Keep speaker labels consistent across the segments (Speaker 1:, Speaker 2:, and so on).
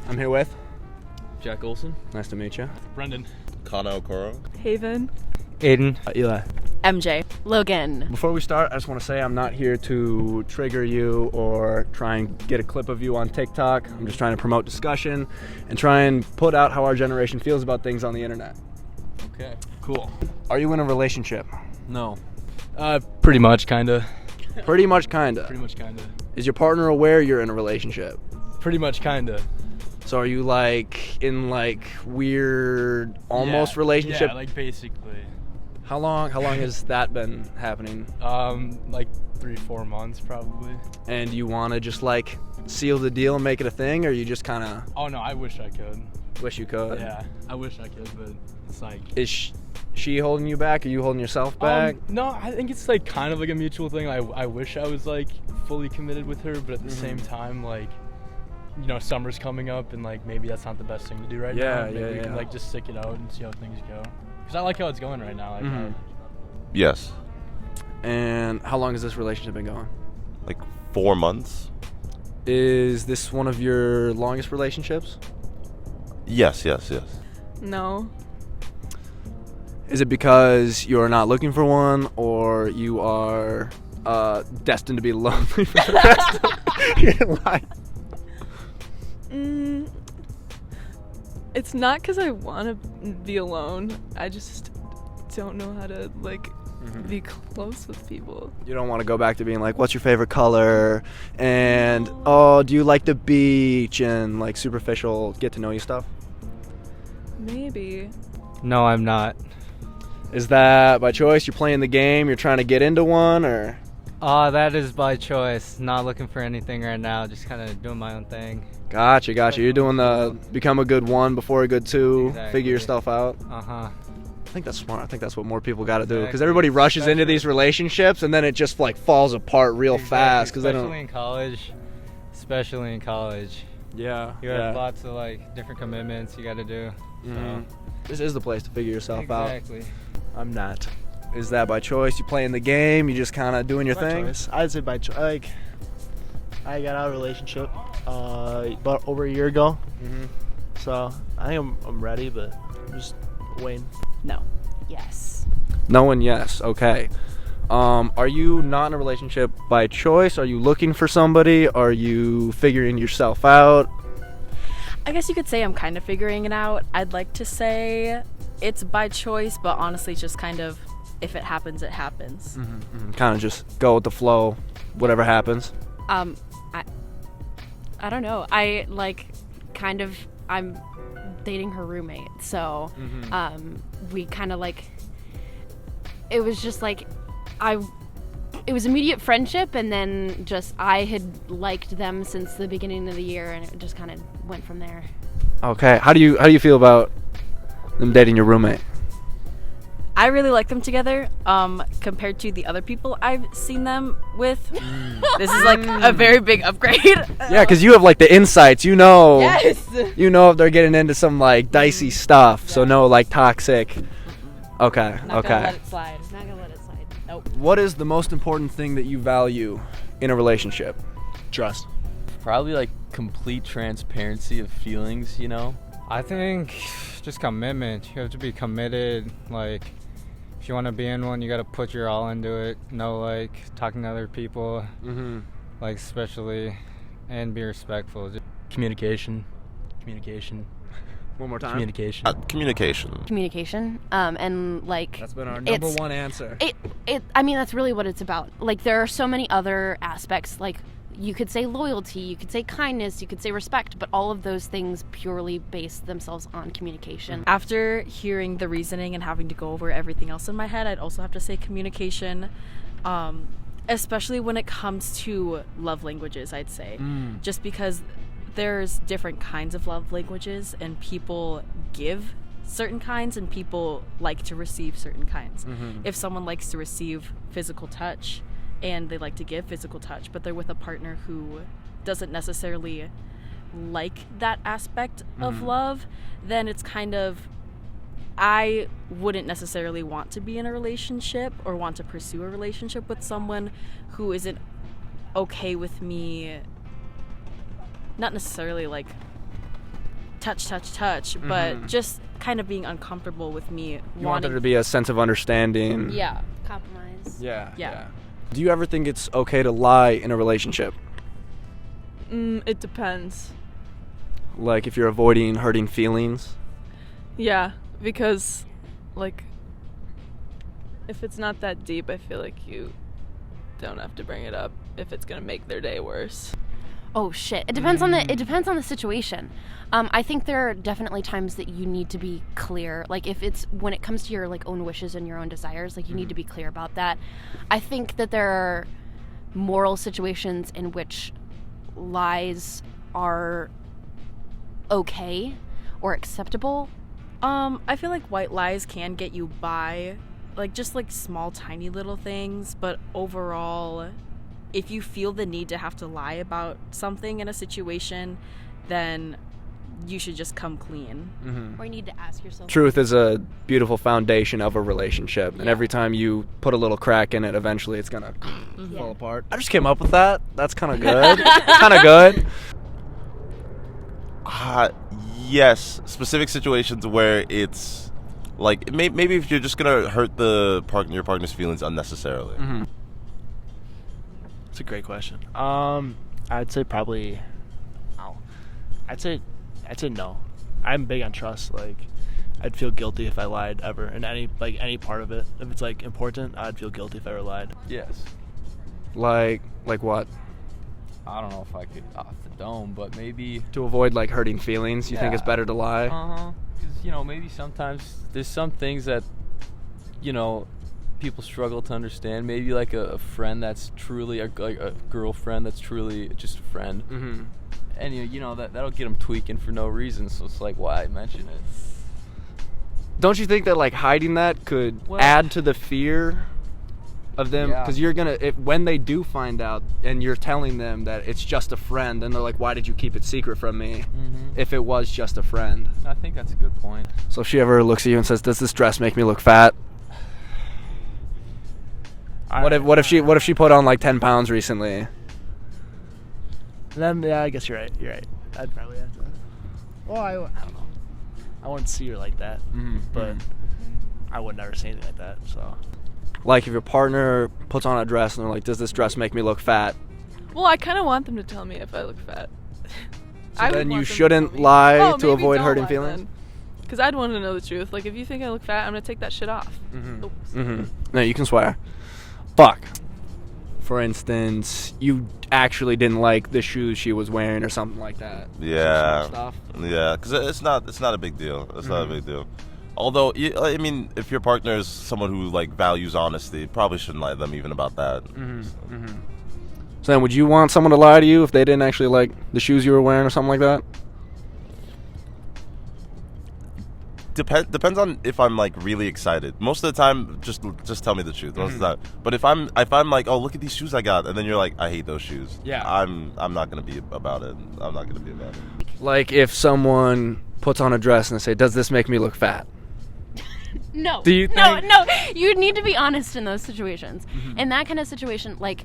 Speaker 1: I'm here with
Speaker 2: Jack Olson.
Speaker 1: Nice to meet you.
Speaker 2: Brendan.
Speaker 3: Kana Okoro.
Speaker 4: Haven.
Speaker 5: Aiden.
Speaker 1: Eli.
Speaker 4: MJ. Logan.
Speaker 1: Before we start, I just want to say I'm not here to trigger you or try and get a clip of you on TikTok. I'm just trying to promote discussion and try and put out how our generation feels about things on the internet.
Speaker 2: Okay.
Speaker 1: Cool. Are you in a relationship?
Speaker 2: No. Pretty much, kinda.
Speaker 1: Pretty much, kinda.
Speaker 2: Pretty much, kinda.
Speaker 1: Is your partner aware you're in a relationship?
Speaker 2: Pretty much, kinda.
Speaker 1: So are you like in like weird almost relationship?
Speaker 2: Yeah, like basically.
Speaker 1: How long has that been happening?
Speaker 2: Like 3-4 months probably.
Speaker 1: And you want to just like seal the deal and make it a thing, or you just kind of
Speaker 2: Oh no, I wish I could.
Speaker 1: wish you could?
Speaker 2: Yeah, I wish I could, but it's like.
Speaker 1: Is she holding you back? Are you holding yourself back?
Speaker 2: No, I think it's like kind of like a mutual thing. I wish I was like fully committed with her, but at the same time, like, you know, summer's coming up and like maybe that's not the best thing to do right now. Maybe we can like just stick it out and see how things go. Because I like how it's going right now. Like,
Speaker 3: Yes.
Speaker 1: And how long has this relationship been going?
Speaker 3: Like 4 months.
Speaker 1: Is this one of your longest relationships?
Speaker 3: Yes.
Speaker 4: No.
Speaker 1: Is it because you're not looking for one, or you are destined to be lonely for the rest of your life?
Speaker 4: It's not because I want to be alone. I just don't know how to be close with people.
Speaker 1: You don't want to go back to being like, what's your favorite color? And, do you like the beach? And like superficial get to know you stuff?
Speaker 4: Maybe.
Speaker 5: No, I'm not.
Speaker 1: Is that by choice? You're playing the game, you're trying to get into one, or?
Speaker 5: That is by choice. Not looking for anything right now. Just kind of doing my own thing.
Speaker 1: Gotcha. You're doing the become a good one before a good two,
Speaker 5: Exactly.
Speaker 1: Figure yourself out.
Speaker 5: Uh-huh.
Speaker 1: I think that's smart. I think that's what more people got to do, because
Speaker 5: Exactly.
Speaker 1: everybody rushes into these relationships and then it just like falls apart real fast because they don't.
Speaker 5: Especially in college.
Speaker 1: Yeah.
Speaker 5: You have lots of like different commitments you got to do.
Speaker 1: Mhm. This is the place to figure yourself out.
Speaker 5: Exactly.
Speaker 1: I'm not. Is that by choice? You playing the game? You just kind of doing your
Speaker 6: By
Speaker 1: thing?
Speaker 6: choice. I'd say by choice. Like, I got out of a relationship about over a year ago, so I think I'm ready, but I'm just waiting.
Speaker 4: No. Yes.
Speaker 1: No one, yes. Okay. Are you not in a relationship by choice? Are you looking for somebody? Are you figuring yourself out?
Speaker 4: I guess you could say I'm kind of figuring it out. I'd like to say it's by choice, but honestly, it's just kind of if it happens, it happens.
Speaker 1: Kind of just go with the flow, whatever happens.
Speaker 7: I don't know. I'm dating her roommate, so we kind of like. It was just like, it was immediate friendship, and then just I had liked them since the beginning of the year, and it just kind of went from there.
Speaker 1: Okay. How do you feel about them dating your roommate?
Speaker 4: I really like them together. Compared to the other people I've seen them with, this is like a very big upgrade.
Speaker 1: Yeah, because you have like the insights. You know.
Speaker 4: Yes.
Speaker 1: You know if they're getting into some like dicey stuff. So no like toxic. Okay.
Speaker 4: Not gonna let it slide. Not gonna let it slide. Nope.
Speaker 1: What is the most important thing that you value in a relationship?
Speaker 6: Trust.
Speaker 2: Probably like complete transparency of feelings, you know?
Speaker 5: I think just commitment. You have to be committed. Like, if you want to be in one, you got to put your all into it. No, like, talking to other people, like, especially, and be respectful.
Speaker 2: Communication.
Speaker 1: One more time.
Speaker 2: Communication.
Speaker 7: Communication, and like.
Speaker 1: That's been our number one answer.
Speaker 7: I mean, that's really what it's about. Like, there are so many other aspects, like. You could say loyalty, you could say kindness, you could say respect, but all of those things purely base themselves on communication.
Speaker 4: After hearing the reasoning and having to go over everything else in my head, I'd also have to say communication, especially when it comes to love languages, I'd say. Just because there's different kinds of love languages, and people give certain kinds and people like to receive certain kinds. If someone likes to receive physical touch, and they like to give physical touch, but they're with a partner who doesn't necessarily like that aspect of love, then it's kind of, I wouldn't necessarily want to be in a relationship or want to pursue a relationship with someone who isn't okay with me not necessarily like touch, but just kind of being uncomfortable with me.
Speaker 1: You want there to be a sense of understanding.
Speaker 4: Yeah.
Speaker 7: Compromise.
Speaker 1: Yeah. Do you ever think it's okay to lie in a relationship?
Speaker 8: It depends.
Speaker 1: Like if you're avoiding hurting feelings?
Speaker 8: Yeah, because like if it's not that deep, I feel like you don't have to bring it up if it's gonna make their day worse.
Speaker 7: Oh shit! It depends on the situation. I think there are definitely times that you need to be clear. Like if it's when it comes to your like own wishes and your own desires, like you need to be clear about that. I think that there are moral situations in which lies are okay or acceptable.
Speaker 4: I feel like white lies can get you by, like just like small tiny little things, but overall, if you feel the need to have to lie about something in a situation, then you should just come clean.
Speaker 7: Or you need to ask yourself.
Speaker 1: Truth is a beautiful foundation of a relationship, and every time you put a little crack in it, eventually it's gonna fall apart. I just came up with that. That's kind of good. Kind of good.
Speaker 3: Yes, specific situations where it's like maybe if you're just gonna hurt your partner's feelings unnecessarily.
Speaker 6: That's a great question. I'd say probably. I'd say no. I'm big on trust. Like, I'd feel guilty if I lied ever in any part of it. If it's like important, I'd feel guilty if I ever lied.
Speaker 2: Yes.
Speaker 1: Like what?
Speaker 2: I don't know if I could off the dome, but maybe
Speaker 1: To avoid like hurting feelings, you think it's better to lie?
Speaker 2: Because maybe sometimes there's some things that people struggle to understand. Maybe like a friend that's truly like a girlfriend that's truly just a friend, and that'll get them tweaking for no reason. So it's like, why mention it?
Speaker 1: Don't you think that like hiding that could add to the fear of them? Because you're gonna, when they do find out and you're telling them that it's just a friend, then they're like, why did you keep it secret from me? If it was just a friend.
Speaker 2: I think that's a good point.
Speaker 1: So if she ever looks at you and says, does this dress make me look fat? What if she put on like 10 pounds recently?
Speaker 6: Then I guess you're right. I'd probably have to. Well, I don't know. I wouldn't see her like that, but I would never say anything like that. So.
Speaker 1: Like if your partner puts on a dress and they're like, does this dress make me look fat?
Speaker 8: Well, I kind of want them to tell me if I look fat.
Speaker 1: So then you shouldn't lie to avoid hurting feelings?
Speaker 8: Because I'd want to know the truth. Like, if you think I look fat, I'm going to take that shit off.
Speaker 1: No, you can swear. Fuck. For instance, you actually didn't like the shoes she was wearing or something like that.
Speaker 3: Yeah.
Speaker 1: Some stuff.
Speaker 3: Yeah, because it's not a big deal. It's not a big deal. Although, I mean, if your partner is someone who like values honesty, probably shouldn't lie to them even about that.
Speaker 1: So then, would you want someone to lie to you if they didn't actually like the shoes you were wearing or something like that?
Speaker 3: Depends on if I'm like really excited. Most of the time, just tell me the truth. Most of the time. But if I'm like, oh, look at these shoes I got, and then you're like, I hate those shoes.
Speaker 1: Yeah.
Speaker 3: I'm not gonna be about it.
Speaker 1: Like if someone puts on a dress and they say, does this make me look fat?
Speaker 7: No.
Speaker 1: Do you think?
Speaker 7: No. You need to be honest in those situations. In that kind of situation, like,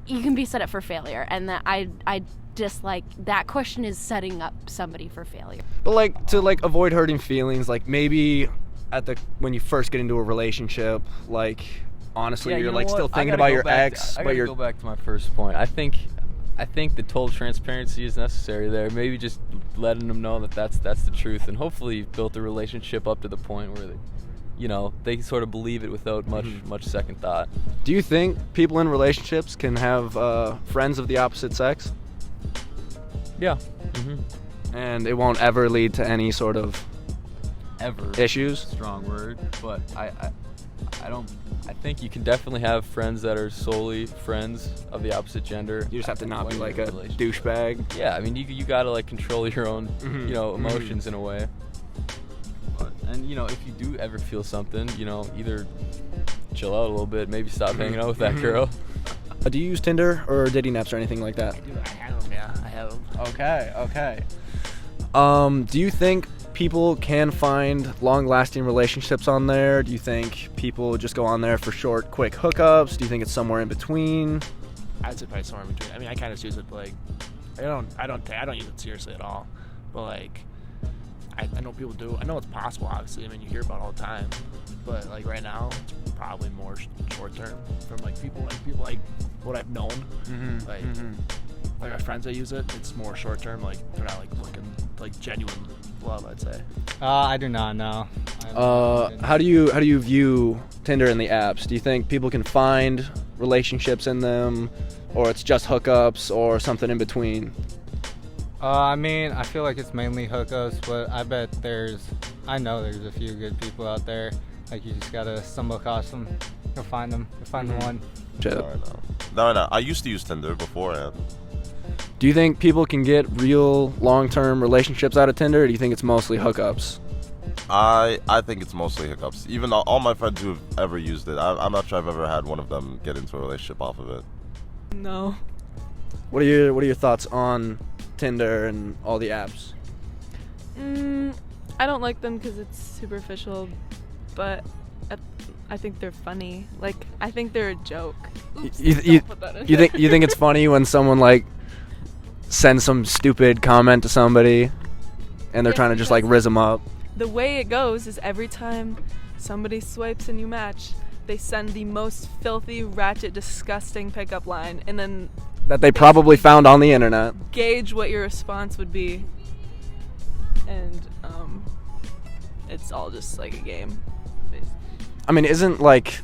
Speaker 7: you can be set up for failure, and that I dislike that. Question is setting up somebody for failure.
Speaker 1: But like to like avoid hurting feelings, like maybe when you first get into a relationship, like honestly, you're like still thinking about your ex,
Speaker 2: but you're go back to my first point. I think the total transparency is necessary there. Maybe just letting them know that that's the truth, and hopefully you've built a relationship up to the point where they sort of believe it without much second thought.
Speaker 1: Do you think people in relationships can have friends of the opposite sex?
Speaker 2: Yeah.
Speaker 1: And it won't ever lead to any sort of issues?
Speaker 2: Strong word, but I think you can definitely have friends that are solely friends of the opposite gender.
Speaker 1: You just have to not be like a douchebag.
Speaker 2: Yeah, I mean you gotta like control your own emotions in a way. And if you do ever feel something, either chill out a little bit, maybe stop hanging out with that girl.
Speaker 1: Do you use Tinder or dating apps or anything like that?
Speaker 6: Dude, I have them. Yeah, I have them.
Speaker 1: Okay. Do you think people can find long-lasting relationships on there? Do you think people just go on there for short, quick hookups? Do you think it's somewhere in between?
Speaker 6: I'd say probably somewhere in between. I mean, I kind of use it like I don't use it seriously at all. But like, I know people do. I know it's possible. Obviously, I mean, you hear about it all the time. But like right now, it's probably more short term from like people like what I've known. Like my friends that use it, it's more short term. Like they're not like looking like genuine love, I'd say.
Speaker 5: I do not know.
Speaker 1: How do you view Tinder and the apps? Do you think people can find relationships in them, or it's just hookups, or something in between?
Speaker 5: I mean, I feel like it's mainly hookups, but I know there's a few good people out there. Like, you just gotta stumble across them. You'll find them. You'll find the one.
Speaker 3: No. I used to use Tinder beforehand.
Speaker 1: Do you think people can get real long-term relationships out of Tinder, or do you think it's mostly hookups?
Speaker 3: I think it's mostly hookups. Even all my friends who have ever used it, I'm not sure I've ever had one of them get into a relationship off of it.
Speaker 8: No.
Speaker 1: What are your thoughts on Tinder and all the apps?
Speaker 8: I don't like them because it's superficial, but I think they're funny. Like, I think they're a joke. Oops, don't put that in.
Speaker 1: You think it's funny when someone like sends some stupid comment to somebody and they're trying to just like riz them up?
Speaker 8: The way it goes is every time somebody swipes and you match, they send the most filthy, ratchet, disgusting pickup line, and then
Speaker 1: That they probably found on the internet.
Speaker 8: Gauge what your response would be, and it's all just like a game.
Speaker 1: I mean, isn't like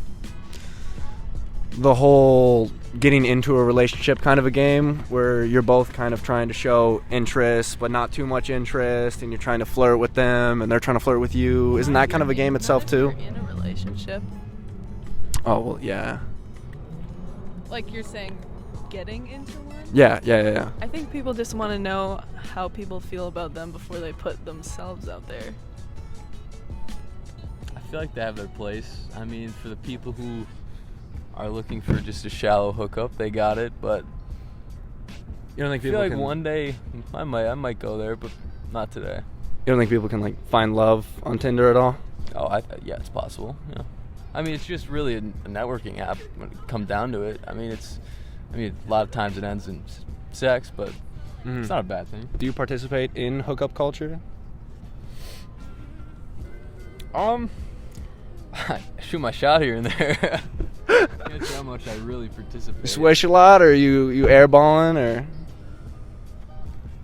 Speaker 1: the whole getting into a relationship kind of a game where you're both kind of trying to show interest but not too much interest, and you're trying to flirt with them and they're trying to flirt with you? Isn't that kind of a game itself too?
Speaker 8: You're in a relationship.
Speaker 1: Oh, well, yeah.
Speaker 8: Like, you're saying getting into one?
Speaker 1: Yeah.
Speaker 8: I think people just want to know how people feel about them before they put themselves out there.
Speaker 9: I feel like they have their place. I mean, for the people who are looking for just a shallow hookup, they got it, but
Speaker 1: You don't think
Speaker 9: I feel
Speaker 1: people
Speaker 9: like
Speaker 1: can,
Speaker 9: one day I might go there, but not today.
Speaker 1: You don't think people can like find love on Tinder at all?
Speaker 9: Oh, yeah, it's possible. Yeah. I mean, it's just really a networking app when it comes down to it. I mean, a lot of times it ends in sex, but it's not a bad thing.
Speaker 1: Do you participate in hookup culture?
Speaker 9: I shoot my shot here and there. Can't say how much I really participate.
Speaker 1: You swish a lot, or you airballing, or?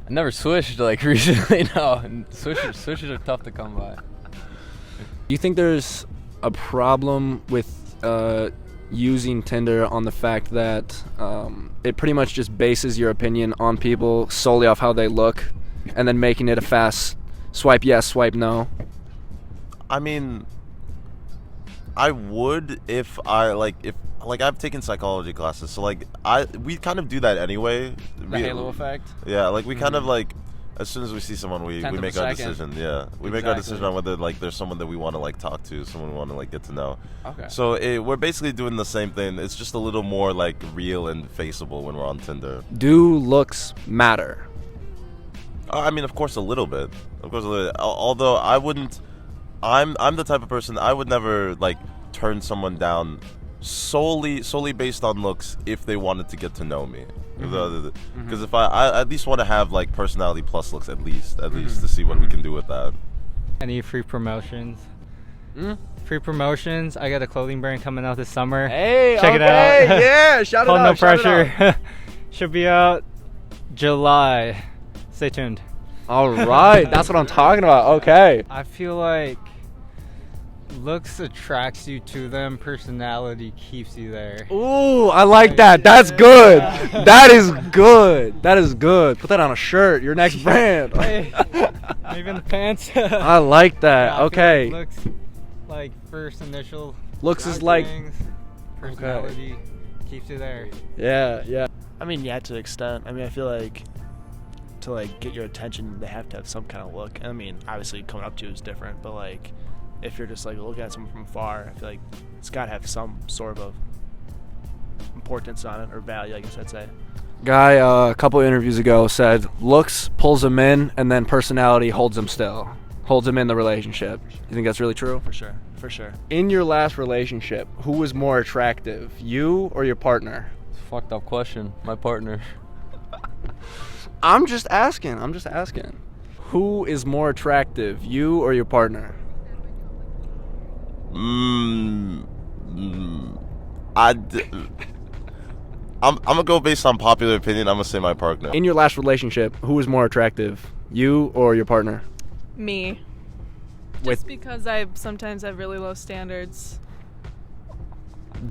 Speaker 9: I never swished like recently. No, and swishes are tough to come by.
Speaker 1: Do you think there's a problem with using Tinder on the fact that it pretty much just bases your opinion on people solely off how they look, and then making it a fast swipe yes, swipe no?
Speaker 3: I mean, I would if I've taken psychology classes, so we kind of do that anyway.
Speaker 1: The halo effect?
Speaker 3: Yeah, like we kind of like, as soon as we see someone, we make our decision. Yeah, we make our decision on whether like there's someone that we want to like talk to, someone we want to like get to know.
Speaker 1: Okay.
Speaker 3: So we're basically doing the same thing. It's just a little more like real and faceable when we're on Tinder.
Speaker 1: Do looks matter?
Speaker 3: I mean, of course, a little bit. Of course, a little bit. Although I wouldn't. I'm the type of person, I would never like turn someone down solely based on looks if they wanted to get to know me. Because if I at least want to have like personality plus looks at least to see what we can do with that.
Speaker 5: Any free promotions? Free promotions. I got a clothing brand coming out this summer.
Speaker 1: Hey,
Speaker 5: check it out.
Speaker 1: Yeah, shout it out.
Speaker 5: No pressure. Should be out July. Stay tuned.
Speaker 1: All right, that's what I'm talking about. Okay.
Speaker 5: I feel like looks attracts you to them, personality keeps you there.
Speaker 1: Ooh, I like that. That's good. That is good. That is good. Put that on a shirt. Your next brand.
Speaker 5: Hey, maybe in the pants.
Speaker 1: I like that.
Speaker 5: Yeah,
Speaker 1: okay.
Speaker 5: Like looks like first initial.
Speaker 1: Looks is like
Speaker 5: things, personality keeps you there.
Speaker 1: Yeah.
Speaker 6: I mean, yeah, to an extent. I mean, I feel like to like get your attention, they have to have some kind of look. I mean, obviously coming up to you is different, but like if you're just like looking at someone from afar, I feel like it's got to have some sort of importance on it, or value, I guess I'd say.
Speaker 1: Guy a couple interviews ago said looks pulls him in, and then personality holds him in the relationship. You think that's really true?
Speaker 6: For sure.
Speaker 1: In your last relationship, who was more attractive, you or your partner?
Speaker 9: It's a fucked up question. My partner.
Speaker 1: I'm just asking. Who is more attractive, you or your partner?
Speaker 3: I'm gonna go based on popular opinion. I'm gonna say my partner.
Speaker 1: In your last relationship, who was more attractive, you or your partner?
Speaker 8: Me. Just because I sometimes have really low standards.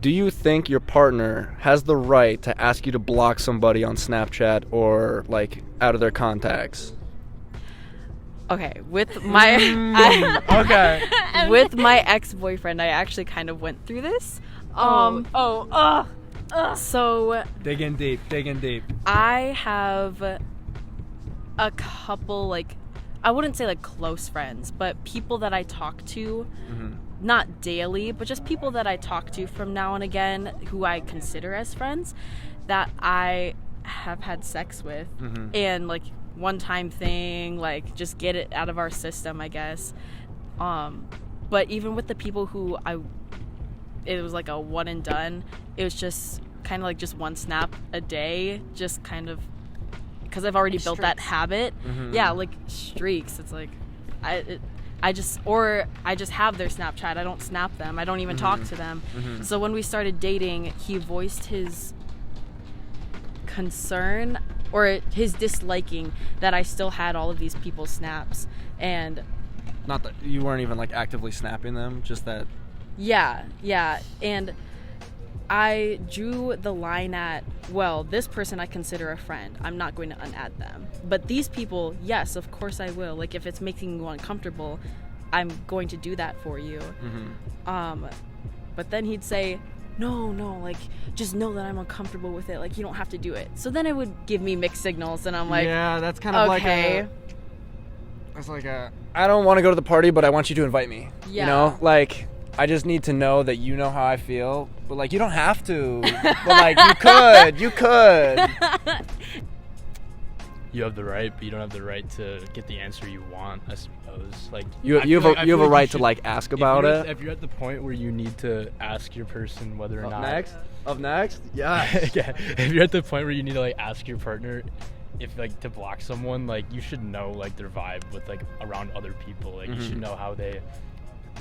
Speaker 1: Do you think your partner has the right to ask you to block somebody on Snapchat or like out of their contacts?
Speaker 4: Okay, with my with my ex-boyfriend, I actually kind of went through this. So
Speaker 1: Digging deep.
Speaker 4: I have a couple, like, I wouldn't say like close friends, but people that I talk to, not daily, but just people that I talk to from now and again who I consider as friends that I have had sex with, and like one-time thing, like just get it out of our system, I guess. But even with the people who it was like a one and done, it was just kind of like just one snap a day, just kind of because I've already built that habit. Yeah, like streaks. It's like I just have their Snapchat. I don't snap them. I don't even talk to them. So when we started dating, he voiced his concern or his disliking that I still had all of these people's snaps. And
Speaker 1: not that you weren't even like actively snapping them, just that.
Speaker 4: Yeah. And I drew the line at, well, this person I consider a friend. I'm not going to unadd them. But these people, yes, of course I will. Like, if it's making you uncomfortable, I'm going to do that for you. But then he'd say, no, like, just know that I'm uncomfortable with it. Like, you don't have to do it. So then it would give me mixed signals, and I'm like,
Speaker 1: yeah, that's kind of
Speaker 4: okay.
Speaker 1: It's like I don't want to go to the party, but I want you to invite me.
Speaker 4: Yeah.
Speaker 1: You know, like, I just need to know that you know how I feel, but like you don't have to. But like you could.
Speaker 2: You have the right, but you don't have the right to get the answer you want, I suppose. Like
Speaker 1: you have a right to like ask about it.
Speaker 2: If you're at the point where you need to ask your person whether or not
Speaker 1: Up next? Yeah.
Speaker 2: Yeah. If you're at the point where you need to like ask your partner if like to block someone, like you should know like their vibe with like around other people. Like you should know how they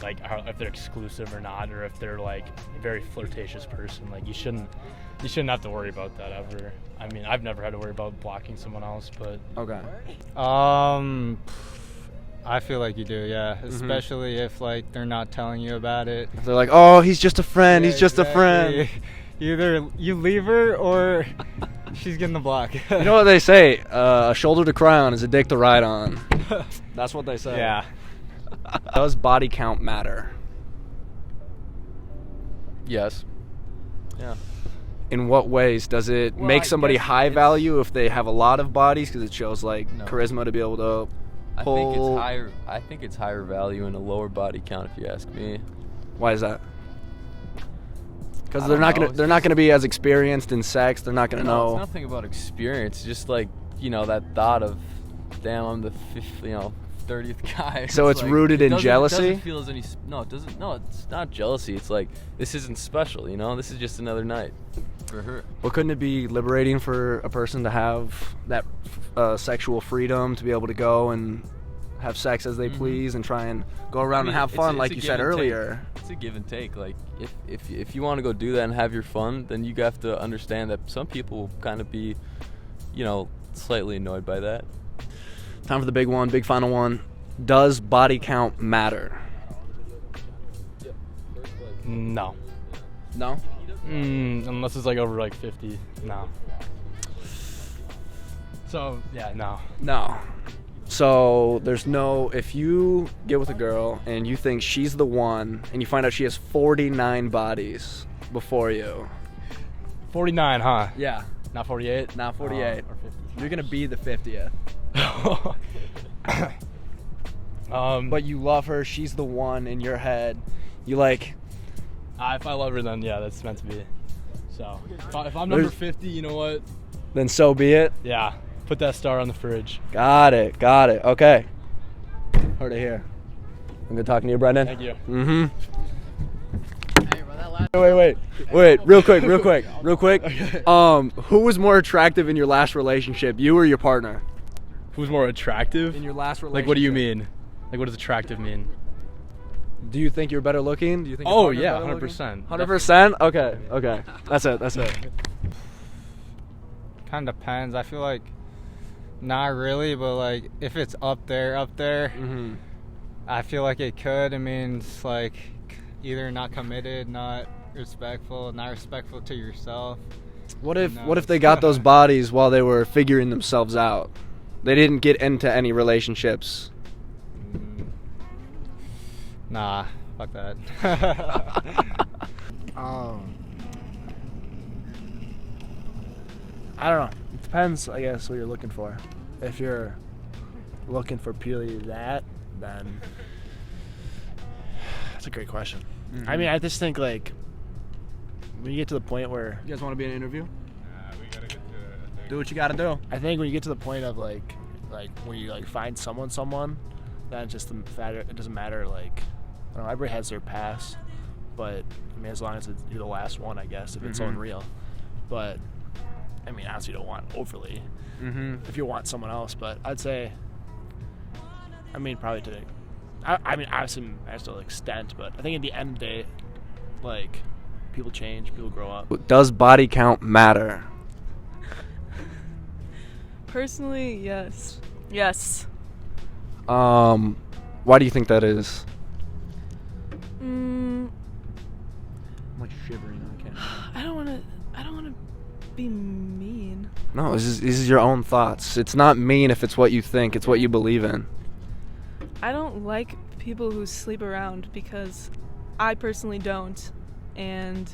Speaker 2: like if they're exclusive or not, or if they're like a very flirtatious person. Like you shouldn't have to worry about that ever. I mean, I've never had to worry about blocking someone else, but
Speaker 1: okay.
Speaker 5: I feel like you do, yeah. Especially if like they're not telling you about it.
Speaker 1: If they're like, oh, he's just a friend.
Speaker 5: Yeah,
Speaker 1: he's just a friend.
Speaker 5: Either you leave her or she's getting the block.
Speaker 1: You know what they say? A shoulder to cry on is a dick to ride on. That's what they say.
Speaker 5: Yeah.
Speaker 1: Does body count matter?
Speaker 9: Yes. Yeah.
Speaker 1: In what ways does it make somebody high value if they have a lot of bodies because it shows like charisma to be able to pull?
Speaker 9: I think it's higher value in a lower body count if you ask me.
Speaker 1: Why is that? Because they're not gonna be as experienced in sex. They're not gonna know.
Speaker 9: It's nothing about experience. Just like that thought of, damn, I'm the 30th guy.
Speaker 1: So it's like, rooted in jealousy?
Speaker 9: It doesn't feel as any. No, it doesn't. No, it's not jealousy. It's like, this isn't special, This is just another night for her.
Speaker 1: Well, couldn't it be liberating for a person to have that sexual freedom to be able to go and have sex as they please and try and go around and have fun, like you said earlier?
Speaker 9: It's a give and take. Like, if you want to go do that and have your fun, then you have to understand that some people will kind of be, slightly annoyed by that.
Speaker 1: Time for the big one, big final one. Does body count matter?
Speaker 2: No.
Speaker 1: No?
Speaker 2: Unless it's like over like 50. No. So, yeah, no.
Speaker 1: No. So there's no, if you get with a girl and you think she's the one and you find out she has 49 bodies before you.
Speaker 2: 49, huh?
Speaker 1: Yeah.
Speaker 2: Not 48?
Speaker 1: Not 48.
Speaker 2: Or 50.
Speaker 1: You're going to be the 50th. But you love her, she's the one in your head. You like...
Speaker 2: if I love her, then yeah, that's meant to be. So, if I'm number 50, you know what?
Speaker 1: Then so be it.
Speaker 2: Yeah, put that star on the fridge.
Speaker 1: Got it. Okay. Heard it here. I'm good talking to you, Brendan.
Speaker 2: Thank you.
Speaker 1: Mm-hmm.
Speaker 4: Hey, bro, that
Speaker 1: Wait, real quick. Who was more attractive in your last relationship, you or your partner?
Speaker 2: Who's more attractive?
Speaker 1: In your last relationship.
Speaker 2: Like, what do you mean? Like, what does attractive mean?
Speaker 1: Do you think you're better looking? Do you think?
Speaker 2: Oh yeah, 100%.
Speaker 1: 100%. Okay. That's it.
Speaker 5: Kind of depends. I feel like not really, but like if it's up there,
Speaker 1: Mm-hmm.
Speaker 5: I feel like it could. I mean, it's like either not committed, not respectful to yourself.
Speaker 1: What if they got those bodies while they were figuring themselves out? They didn't get into any relationships.
Speaker 5: Nah, fuck that.
Speaker 6: I don't know. It depends, I guess, what you're looking for. If you're looking for purely that, then that's a great question.
Speaker 1: Mm-hmm.
Speaker 6: I mean, I just think, like, when you get to the point where...
Speaker 1: You guys want to be in an interview? We gotta get to it. Do what you gotta do.
Speaker 6: I think when you get to the point of, like when you, like, find someone, then it doesn't matter, like... I don't know, everybody has their past, but, I mean, as long as you're the last one, I guess, if it's unreal. But, I mean, honestly, you don't want overly if you want someone else, but I'd say, I mean, probably to, I mean, obviously, to an extent, but I think at the end of the day, like, people change, people grow up.
Speaker 1: Does body count matter?
Speaker 8: Personally, yes. Yes.
Speaker 1: Why do you think that is? I'm like shivering on camera.
Speaker 8: I don't want to be mean.
Speaker 1: No, this is your own thoughts. It's not mean if it's what you think. It's what you believe in.
Speaker 8: I don't like people who sleep around because I personally don't, and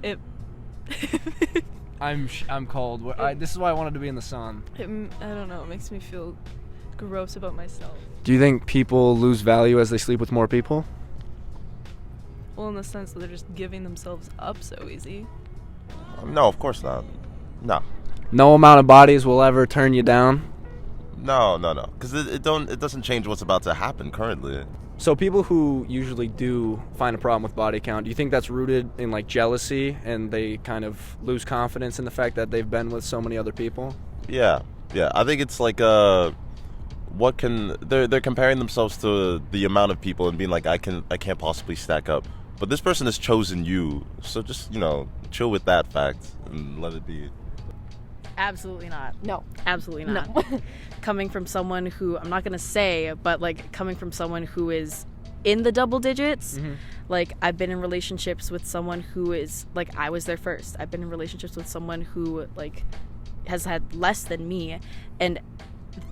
Speaker 8: it.
Speaker 1: I'm cold. This is why I wanted to be in the sun.
Speaker 8: I don't know. It makes me feel gross about myself.
Speaker 1: Do you think people lose value as they sleep with more people?
Speaker 8: Well, in the sense that they're just giving themselves up so easy.
Speaker 3: No, of course not. No.
Speaker 1: No amount of bodies will ever turn you down?
Speaker 3: No. Because it doesn't change what's about to happen currently.
Speaker 1: So people who usually do find a problem with body count, do you think that's rooted in like jealousy and they kind of lose confidence in the fact that they've been with so many other people?
Speaker 3: Yeah. I think it's like they're comparing themselves to the amount of people and being like, I can't possibly stack up. But this person has chosen you, so just, chill with that fact and let it be.
Speaker 4: Absolutely not.
Speaker 7: No.
Speaker 4: Absolutely not.
Speaker 7: No.
Speaker 4: Coming from someone who, I'm not going to say, but like coming from someone who is in the double digits, like I've been in relationships with someone who is, like, I was there first. I've been in relationships with someone who, like, has had less than me, and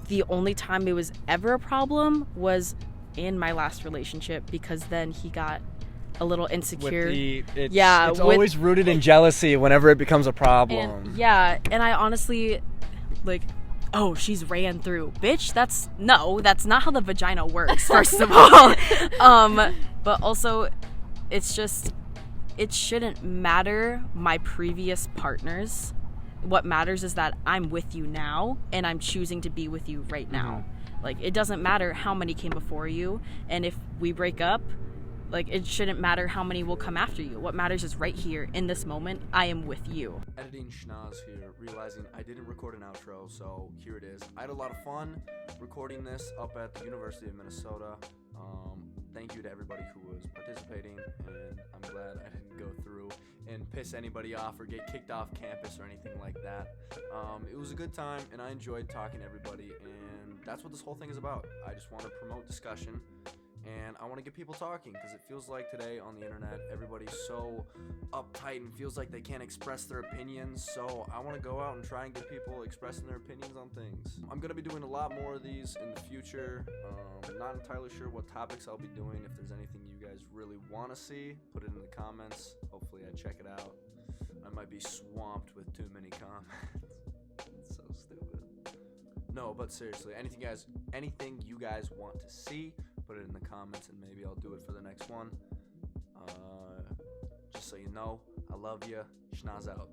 Speaker 4: the only time it was ever a problem was in my last relationship, because then he got a little insecure.
Speaker 1: It's always rooted in jealousy whenever it becomes a problem.
Speaker 4: And I honestly, like, oh, she's ran through. Bitch, that's not how the vagina works, first of all. But also, it's just, it shouldn't matter my previous partners. What matters is that I'm with you now, and I'm choosing to be with you right now. Like, it doesn't matter how many came before you, and if we break up, like, it shouldn't matter how many will come after you. What matters is right here, in this moment, I am with you.
Speaker 1: Editing Schnoz here, realizing I didn't record an outro, so here it is. I had a lot of fun recording this up at the University of Minnesota. Thank you to everybody who was participating, and I'm glad I didn't go through and piss anybody off or get kicked off campus or anything like that. It was a good time, and I enjoyed talking to everybody, and that's what this whole thing is about. I just want to promote discussion. And I want to get people talking, because it feels like today on the internet, everybody's so uptight and feels like they can't express their opinions. So I want to go out and try and get people expressing their opinions on things. I'm going to be doing a lot more of these in the future. Not entirely sure what topics I'll be doing. If there's anything you guys really want to see, put it in the comments. Hopefully I check it out. I might be swamped with too many comments. It's so stupid. No, but seriously, anything you guys want to see, put it in the comments, and maybe I'll do it for the next one. Just so you know, I love you. Schnoz out.